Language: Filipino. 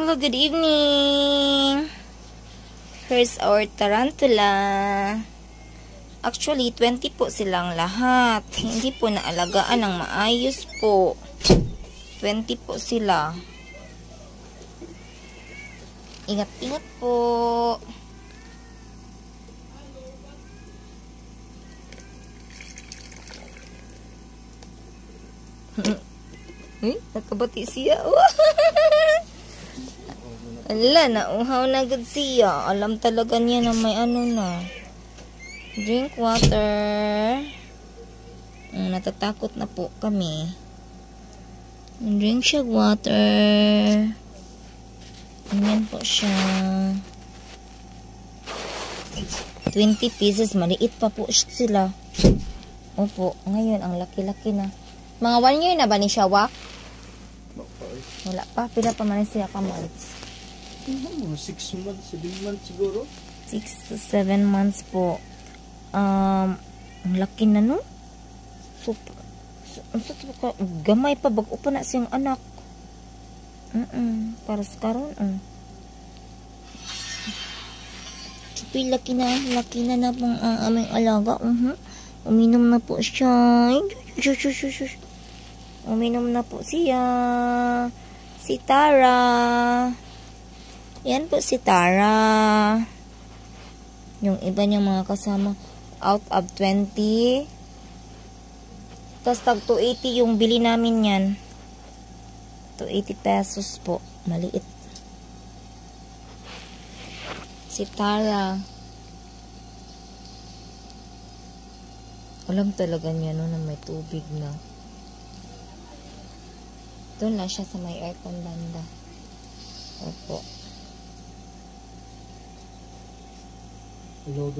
Hello, good evening. Here's our tarantula. Actually, 20 po silang lahat. Hindi po naalagaan ng maayos po. 20 po sila. Ingat-ingat po. Nakabati siya. Ala, nauhaw na agad siya. Alam talaga niya na may ano na. Drink water. Natatakot na po kami. Drink siya water. Ganyan po siya. 20 pieces. Maliit pa po sila. Opo. Ngayon, ang laki-laki na. Mga 1 year na ba ni siya, Wak? Wala pa. Pila pa man siya ka months. Mga 6 months, 7 months siguro. 6 to 7 months po. Ang laki na, no? Super. Gamay pa. Bago pa na siyang anak. Para sa karon. Chupi, laki na pang aming alaga. Uminom na po siya. Uminom na po siya. Si Tara. Yan po si Tara. Yung iba niyang mga kasama. Out of 20. Tapos tag 280 yung bili namin yan. 280 pesos po. Maliit. Si Tara. Alam talaga niya no, na may tubig na. Doon lang siya sa may aircon banda. Opo. Hello.